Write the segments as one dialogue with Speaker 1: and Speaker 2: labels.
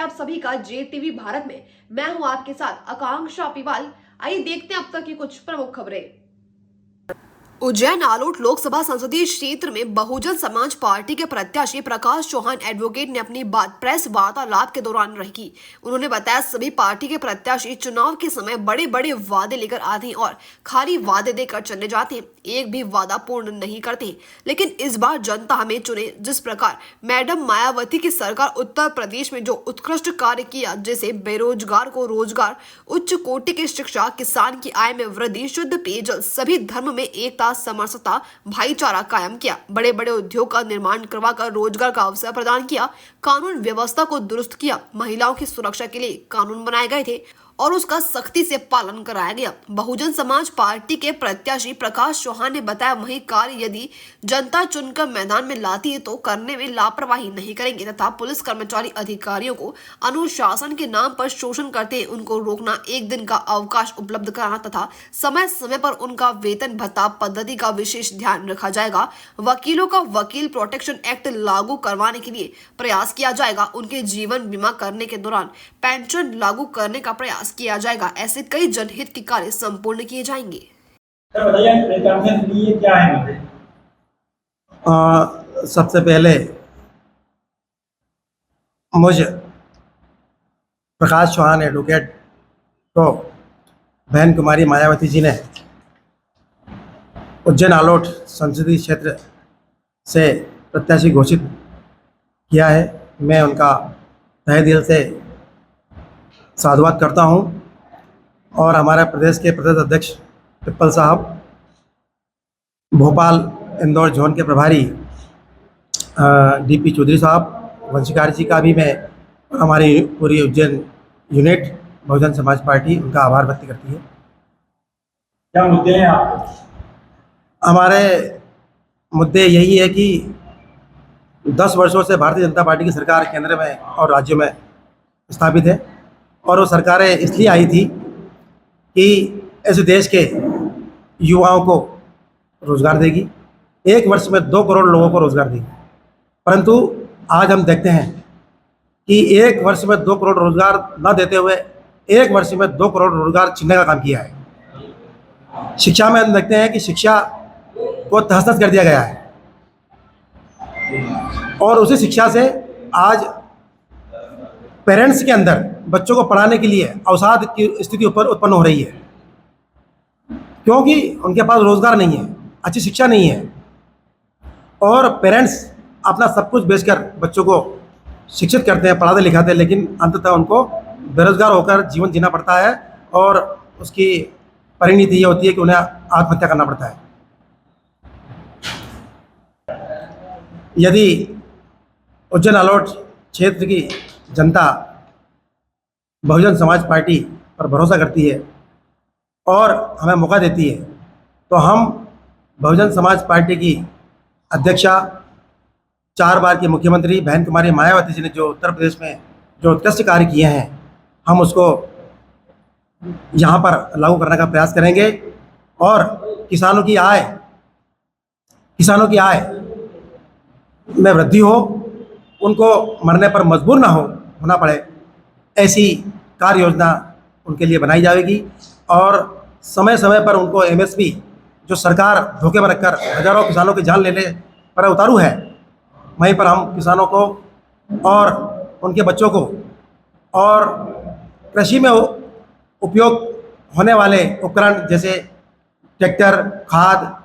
Speaker 1: आप सभी का JTV भारत में। मैं हूं आपके साथ आकांक्षा पिवाल। आइए देखते हैं अब तक की कुछ प्रमुख खबरें। उज्जैन आलोट लोकसभा संसदीय क्षेत्र में बहुजन समाज पार्टी के प्रत्याशी प्रकाश चौहान एडवोकेट ने अपनी बात प्रेस वार्तालाप के दौरान रखी। उन्होंने बताया सभी पार्टी के प्रत्याशी चुनाव के समय बड़े बड़े वादे लेकर आते हैं और खाली वादे देकर चले जाते हैं, एक भी वादा पूर्ण नहीं करते। लेकिन इस बार जनता हमें चुने। जिस प्रकार मैडम मायावती की सरकार उत्तर प्रदेश में जो उत्कृष्ट कार्य किया, जैसे बेरोजगार को रोजगार, उच्च कोटि की शिक्षा, किसान की आय में वृद्धि, शुद्ध पेयजल, सभी धर्म में एकता, समरसता, भाईचारा कायम किया, बड़े बड़े उद्योग का निर्माण करवाकर रोजगार का अवसर प्रदान किया, कानून व्यवस्था को दुरुस्त किया, महिलाओं की सुरक्षा के लिए कानून बनाए गए थे और उसका सख्ती से पालन कराया गया। बहुजन समाज पार्टी के प्रत्याशी प्रकाश चौहान ने बताया वही कार्य यदि जनता चुनकर मैदान में लाती है तो करने में लापरवाही नहीं करेंगे तथा पुलिस कर्मचारी अधिकारियों को अनुशासन के नाम पर शोषण करते हैं उनको रोकना, एक दिन का अवकाश उपलब्ध कराना तथा समय समय पर उनका वेतन भत्ता पद्धति का विशेष ध्यान रखा जाएगा। वकीलों का वकील प्रोटेक्शन एक्ट लागू करवाने के लिए प्रयास किया जाएगा। उनके जीवन बीमा करने के दौरान पेंशन लागू करने का प्रयास किया जाएगा। ऐसे कई जनहित के कार्य संपूर्ण किए जाएंगे।
Speaker 2: सर बताइए क्या है?
Speaker 3: सबसे पहले मुझ प्रकाश चौहान एडवोकेट को बहन कुमारी मायावती जी ने उज्जैन आलोट संसदीय क्षेत्र से प्रत्याशी घोषित किया है। मैं उनका तहे दिल से साधुवाद करता हूं और हमारे प्रदेश के प्रदेश अध्यक्ष पिप्पल साहब, भोपाल इंदौर जोन के प्रभारी DP चौधरी साहब, वंशिकार जी का भी मैं हमारी पूरी उज्जैन यूनिट बहुजन समाज पार्टी उनका आभार व्यक्त करती है।
Speaker 2: क्या मुद्दे हैं आपके?
Speaker 3: हमारे मुद्दे यही है कि 10 वर्षों से भारतीय जनता पार्टी की सरकार केंद्र में और राज्य में स्थापित है और वो सरकारें इसलिए आई थी कि इस देश के युवाओं को रोज़गार देगी, एक वर्ष में 2 करोड़ लोगों को रोज़गार देगी। परंतु आज हम देखते हैं कि एक वर्ष में 2 करोड़ रोज़गार न देते हुए एक वर्ष में 2 करोड़ रोज़गार छीनने का काम किया है। शिक्षा में हम देखते हैं कि शिक्षा को तहस-नहस कर दिया गया है और उसी शिक्षा से आज पेरेंट्स के अंदर बच्चों को पढ़ाने के लिए अवसाद की स्थिति उत्पन्न हो रही है, क्योंकि उनके पास रोज़गार नहीं है, अच्छी शिक्षा नहीं है और पेरेंट्स अपना सब कुछ बेचकर बच्चों को शिक्षित करते हैं, पढ़ाते लिखाते हैं, लेकिन अंततः उनको बेरोजगार होकर जीवन जीना पड़ता है और उसकी परिणति ये होती है कि उन्हें आत्महत्या करना पड़ता है। यदि उज्जैन आलोट क्षेत्र की जनता बहुजन समाज पार्टी पर भरोसा करती है और हमें मौका देती है तो हम बहुजन समाज पार्टी की अध्यक्षा, 4 बार की मुख्यमंत्री बहन कुमारी मायावती जी ने जो उत्तर प्रदेश में जो उत्कृष्ट कार्य किए हैं, हम उसको यहाँ पर लागू करने का प्रयास करेंगे और किसानों की आय में वृद्धि हो, उनको मरने पर मजबूर ना होना पड़े, ऐसी कार्य योजना उनके लिए बनाई जाएगी और समय समय पर उनको MSP जो सरकार धोखे में रखकर हजारों किसानों की जान लेने पर उतारू है, वहीं पर हम किसानों को और उनके बच्चों को और कृषि में उपयोग होने वाले उपकरण जैसे ट्रैक्टर, खाद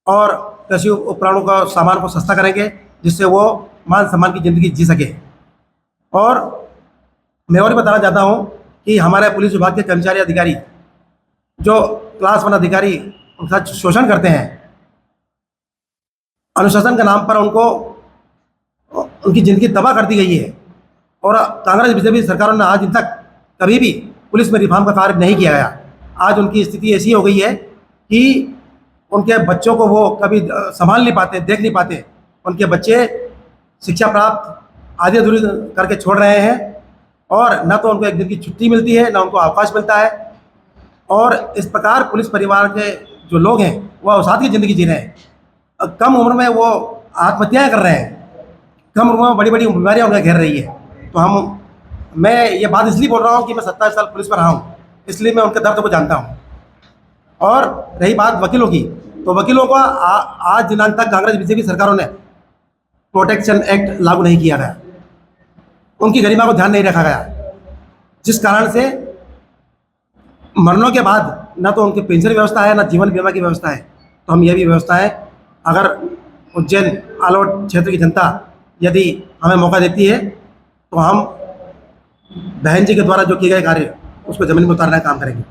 Speaker 3: और कृषि उपकरणों का सामान को सस्ता करेंगे, जिससे वो मान सम्मान की ज़िंदगी जी सके। और मैं और बताना चाहता हूँ कि हमारे पुलिस विभाग के कर्मचारी अधिकारी जो क्लास 1 अधिकारी उनका शोषण करते हैं, अनुशासन के नाम पर उनकी ज़िंदगी तबाह कर दी गई है और कांग्रेस बीजेपी सरकारों ने आज तक कभी भी पुलिस में रिफॉर्म का कार्य नहीं किया गया। आज उनकी स्थिति ऐसी हो गई है कि उनके बच्चों को वो कभी संभाल नहीं पाते, देख नहीं पाते। उनके बच्चे शिक्षा प्राप्त आधी अधूरी करके छोड़ रहे हैं और न तो उनको एक दिन की छुट्टी मिलती है, न उनको अवकाश मिलता है और इस प्रकार पुलिस परिवार के जो लोग हैं वो अवसाद की ज़िंदगी जी रहे हैं। कम उम्र में वो आत्महत्याएँ कर रहे हैं, कम उम्र में बड़ी बड़ी बीमारियाँ उन्हें घेर रही है। तो हम मैं ये बात इसलिए बोल रहा हूँ कि मैं 27 साल पुलिस में रहा हूँ, इसलिए मैं उनके दर्द को जानता हूँ। और रही बात वकीलों की, तो वकीलों को आज दिनांक तक कांग्रेस बीजेपी सरकारों ने प्रोटेक्शन एक्ट लागू नहीं किया गया, उनकी गरिमा को ध्यान नहीं रखा गया, जिस कारण से मरने के बाद न तो उनकी पेंशन व्यवस्था है, न जीवन बीमा की व्यवस्था है। तो हम ये भी व्यवस्था है, अगर उज्जैन आलोट क्षेत्र की जनता यदि हमें मौका देती है तो हम बहन जी के द्वारा जो किए गए कार्य उसको ज़मीन में उतारने का काम करेंगे।